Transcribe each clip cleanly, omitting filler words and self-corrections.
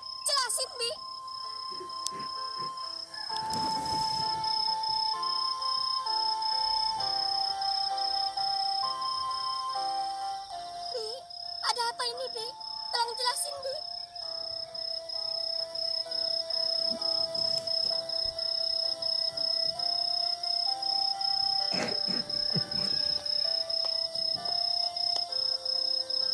Jelasin, Bi. Bi, ada apa ini, Bi? Tolong jelasin, Bi.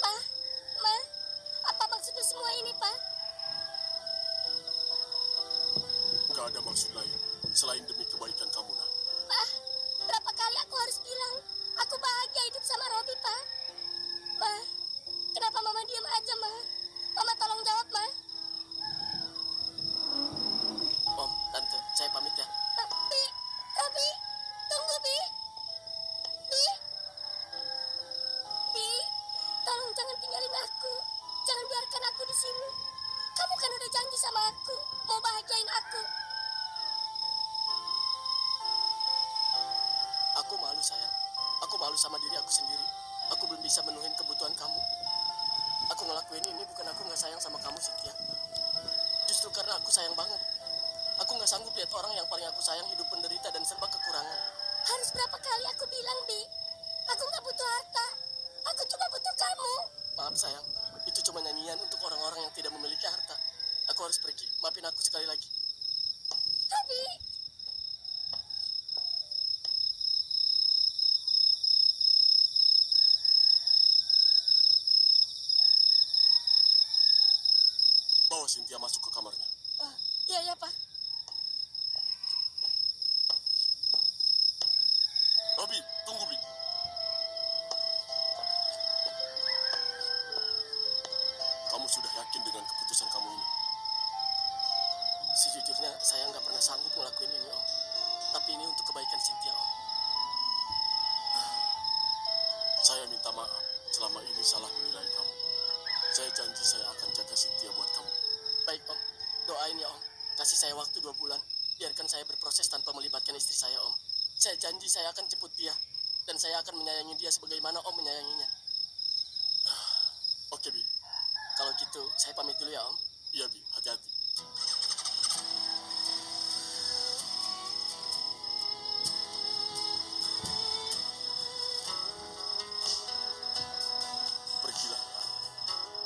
Pa, Ma, apa maksudnya semua ini, Pa? Gak ada maksud lain selain demi kebaikan kamu, nak. Pa, berapa kali aku harus bilang aku bahagia hidup sama Robi, Pa? Ma, kenapa Mama diam aja, Ma? Mama tolong jawab, Ma. Om, Tante, saya pamit ya. Bi, Robi, tunggu, Bi. Bi, Bi, tolong jangan tinggalin aku. Jangan biarkan aku di sini. Kamu kan udah janji sama aku, mau bahagiain aku. Aku malu, sayang. Aku malu sama diri aku sendiri. Aku belum bisa menuhin kebutuhan kamu. Aku ngelakuin ini bukan aku nggak sayang sama kamu, Cynthia. Justru karena aku sayang banget. Aku nggak sanggup lihat orang yang paling aku sayang hidup menderita dan serba kekurangan. Harus berapa kali aku bilang, Bi? Aku nggak butuh harta. Aku cuma butuh kamu. Maaf, sayang. Itu cuma nyanyian untuk orang-orang yang tidak memiliki harta. Aku harus pergi. Maafin aku sekali lagi. Robi, Bawa Cynthia masuk ke kamarnya. iya ya, Pak. Robi, tunggu, Bi. Kamu sudah yakin dengan keputusan kamu ini? Sejujurnya, saya nggak pernah sanggup ngelakuin ini, Om. Tapi ini untuk kebaikan Cynthia, Om. Saya minta maaf selama ini salah menilai kamu. Saya janji saya akan jaga Cynthia buat kamu. Baik, Om. Doain ya, Om. Kasih saya waktu 2 bulan. Biarkan saya berproses tanpa melibatkan istri saya, Om. Saya janji saya akan jemput dia. Dan saya akan menyayangi dia sebagaimana Om menyayanginya. Oke, Bi. Kalau gitu, saya pamit dulu ya, Om. Iya, Bi. Hati-hati. Pergilah.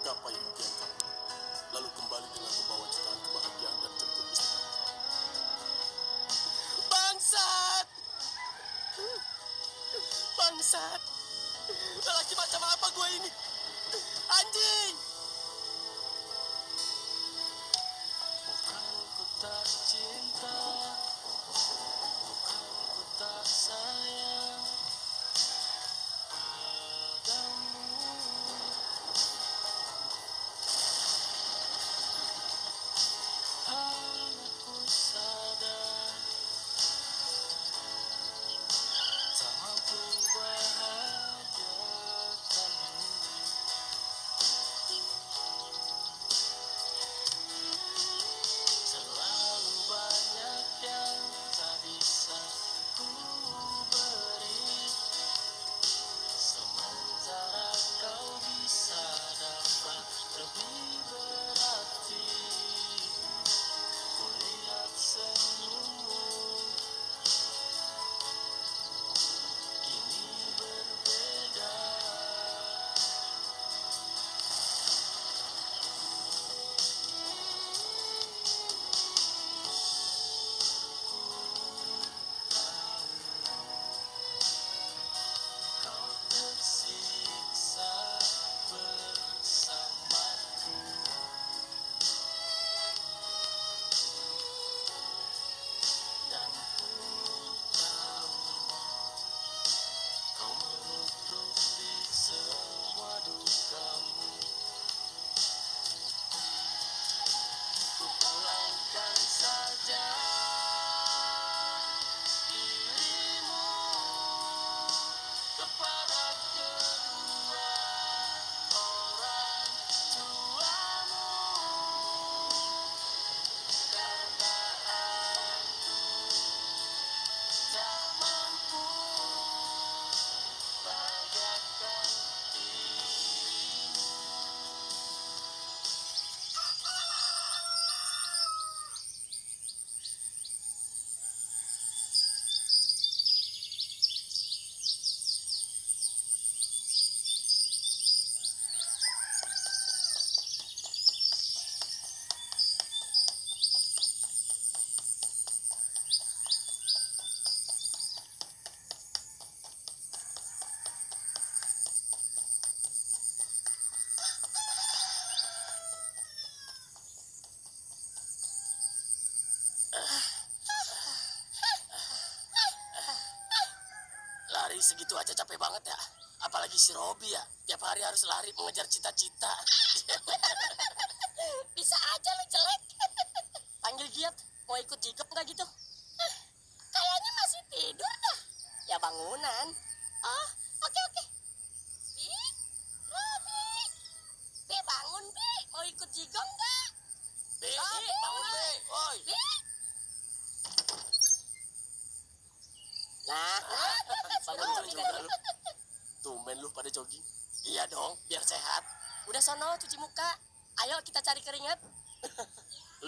Gapai impian kamu. Lalu kembali dengan membawa jutaan kebahagiaan dan jemput istri kamu. Bangsat! Bangsat! Lelaki macam apa gue ini? Anjing! Bukan ku tak cinta, bukan ku tak sayang padamu. Hanya ku sadar tak mampu bahagiakanmu. Selalu segitu aja capek banget ya. Apalagi si Robi ya, tiap hari harus lari mengejar cita-cita. Bisa aja lu jelek. Panggil Giat, mau ikut jikep nggak gitu? Kayaknya masih tidur dah. Ya bangunan. Oh, oke. Bi, Robi. Bi, bangun, Bi. Mau ikut jigong nggak? Bi, Robi. bangun Bi. Woi. Bi. Nah, bangun Robi juga kan. lu. Tumben lu pada jogging. Iya dong, biar sehat. Udah sono cuci muka. Ayo kita cari keringat.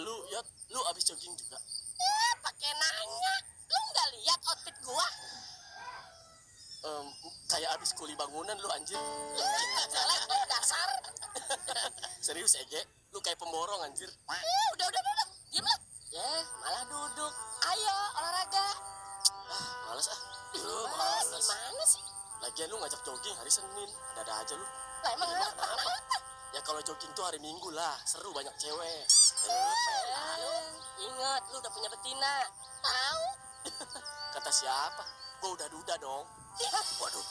Lu, Yot, lu abis jogging juga. Pakai nanya. Lu nggak lihat outfit gua? Kayak abis kuli bangunan lu anjir. Jelek lu dasar. Serius Ege, lu kayak pemborong anjir. Udah. Diam lah. Malah duduk. Ayo, olahraga. Males ah. Males, gimana sih? Lagian lu ngajak jogging hari Senin. Ada aja lu. Lah emang apa? Ya kalau jogging tuh hari Minggu lah. Seru banyak cewek. Ingat, lu udah punya betina. Tahu? Kata siapa? Gua udah duda dong. Waduh.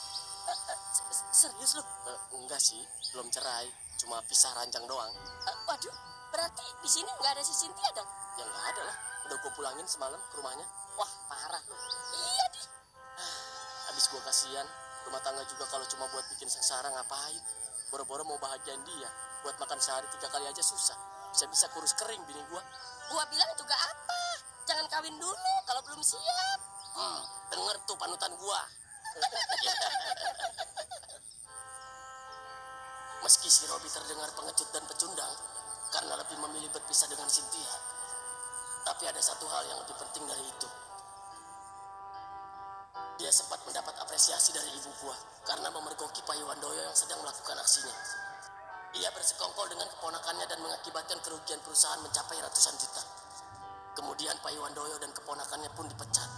Serius lu? Enggak sih, belum cerai. Cuma pisah ranjang doang. Waduh, berarti di sini nggak ada si Cynthia dong? Ya nggak ada lah. Udah gua pulangin semalam ke rumahnya. Wah, parah lu. Iya deh. Habis gua kasihan. Rumah tangga juga kalau cuma buat bikin sengsara ngapain? Boro-boro mau bahagiain dia. Buat makan sehari 3 kali aja susah. Bisa-bisa kurus kering bini gua. Gua bilang juga apa? Jangan kawin dulu kalau belum siap. Denger tuh panutan gua. Meski si Robi terdengar pengecut dan pecundang karena lebih memilih berpisah dengan Cynthia, tapi ada satu hal yang lebih penting dari itu. Dia sempat mendapat apresiasi dari ibu gua karena memergoki Pak Iwandoyo yang sedang melakukan aksinya. Ia bersekongkol dengan keponakannya dan mengakibatkan kerugian perusahaan mencapai ratusan juta. Kemudian Pak Iwandoyo dan keponakannya pun dipecat.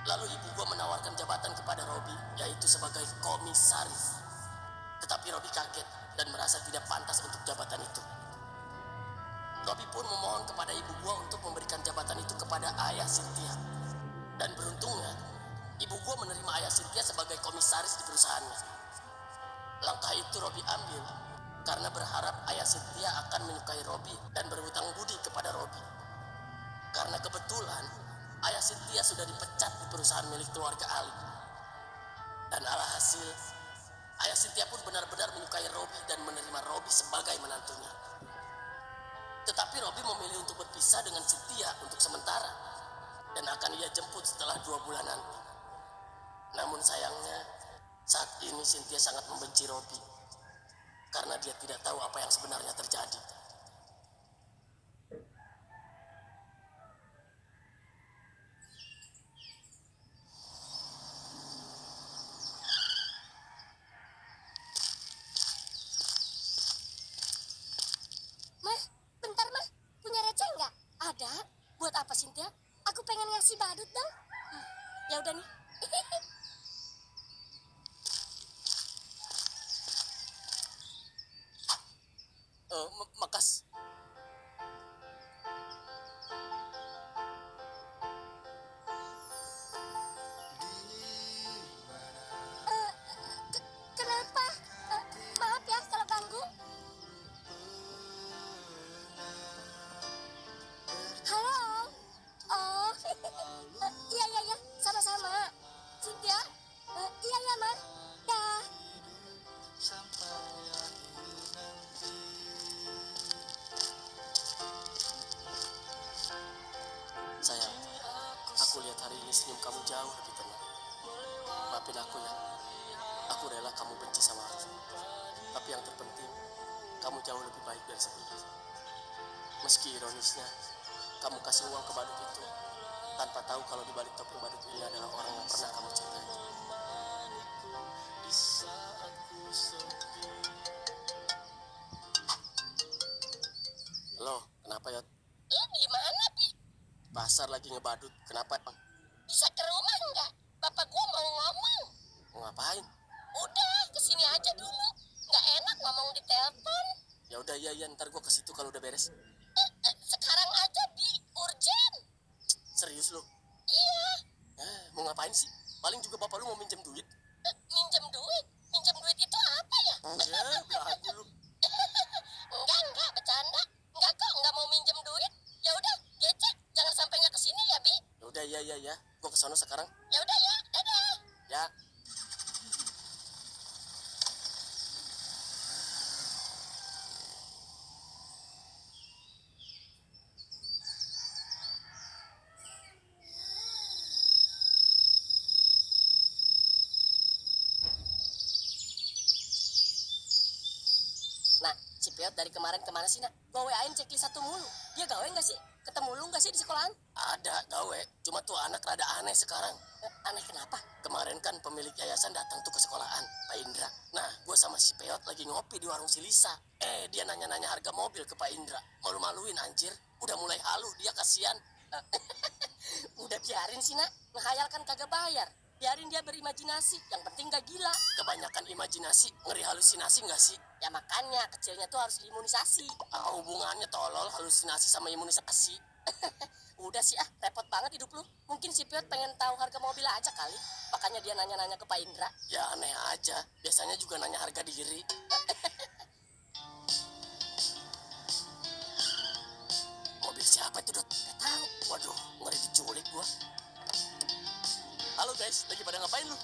Lalu ibu gua menawarkan jabatan kepada Robi, yaitu sebagai komisaris. Tetapi Robi kaget dan merasa tidak pantas untuk jabatan itu. Robi pun memohon kepada ibu gua untuk memberikan jabatan itu kepada ayah Cynthia. Dan beruntungnya, ibu gua menerima ayah Cynthia sebagai komisaris di perusahaannya. Langkah itu Robi ambil karena berharap ayah Cynthia akan menyukai Robi dan berhutang budi kepada Robi. Karena kebetulan ayah Cynthia sudah dipecat di perusahaan milik keluarga Ali. Dan alhasil, ayah Cynthia pun benar-benar menyukai Robi dan menerima Robi sebagai menantunya. Tetapi Robi memilih untuk berpisah dengan Cynthia untuk sementara dan akan ia jemput setelah 2 bulan nanti. Namun sayangnya, saat ini Cynthia sangat membenci Robi karena dia tidak tahu apa yang sebenarnya terjadi. Mah, bentar mah. Punya receh nggak? Ada. Buat apa Cynthia? Aku pengen ngasih badut dong. Ya udah nih. Makas. Kenapa? Maaf ya kalau ganggu. Halo. Oh, iya, sama-sama. Cynthia? Iya, Mah. Dah. Sayang, aku lihat hari ini senyum kamu jauh lebih tenang. Maafin aku ya. Aku rela kamu benci sama aku. Tapi yang terpenting, kamu jauh lebih baik dari sebelumnya. Meski ironisnya, kamu kasih uang ke badut itu tanpa tahu kalau di balik topeng badut ini adalah orang yang pernah kamu cintai. Halo, kenapa ya? Lu di mana, Bi? Pasar lagi ngebadut. Kenapa emang? Bisa ke rumah nggak? Bapak gua mau ngomong. Mau ngapain? Udah, kesini aja dulu. Nggak enak ngomong di telepon. Ya udah, iya, ntar gua ke situ kalau udah beres. Sekarang aja, Bi. Urgent. Serius lu? Iya. Mau ngapain sih? Paling juga bapak lu mau minjem duit. Minjem duit? Minjem duit itu apa ya? Ya, belagu lu. Enggak, bercanda. Enggak kok, enggak mau minjem duit. Ya udah, Gece, jangan sampai enggak kesini ya, Bi. Ya udah, ya. Gua ke sono sekarang. Ya udah ya, dadah. Ya. Nah, si Peot dari kemarin kemana sih, nak? Gua WA-in checklist 1 mulu. Dia gawe nggak sih? Ketemu lu nggak sih di sekolahan? Ada, gawe. Cuma tuh anak rada aneh sekarang. Aneh kenapa? Kemarin kan pemilik yayasan datang tuh ke sekolahan, Pak Indra. Nah, gue sama si Peot lagi ngopi di warung si Lisa. Dia nanya-nanya harga mobil ke Pak Indra. Malu-maluin anjir. Udah mulai halu, dia kasihan. Udah biarin sih, nak. Ngehayal kan kagak bayar. Biarin dia berimajinasi, yang penting gak gila. Kebanyakan imajinasi, ngeri halusinasi gak sih? Ya makanya, kecilnya tuh harus diimunisasi. Apa hubungannya tolol halusinasi sama imunisasi? Udah sih repot banget hidup lu. Mungkin si Piot pengen tahu harga mobil aja kali. Makanya dia nanya-nanya ke Pak Indra. Ya aneh aja, biasanya juga nanya harga diri. Mobil siapa itu, Dot? Gak tahu. Waduh, ngeri diculik gua. Halo guys, lagi pada ngapain lu?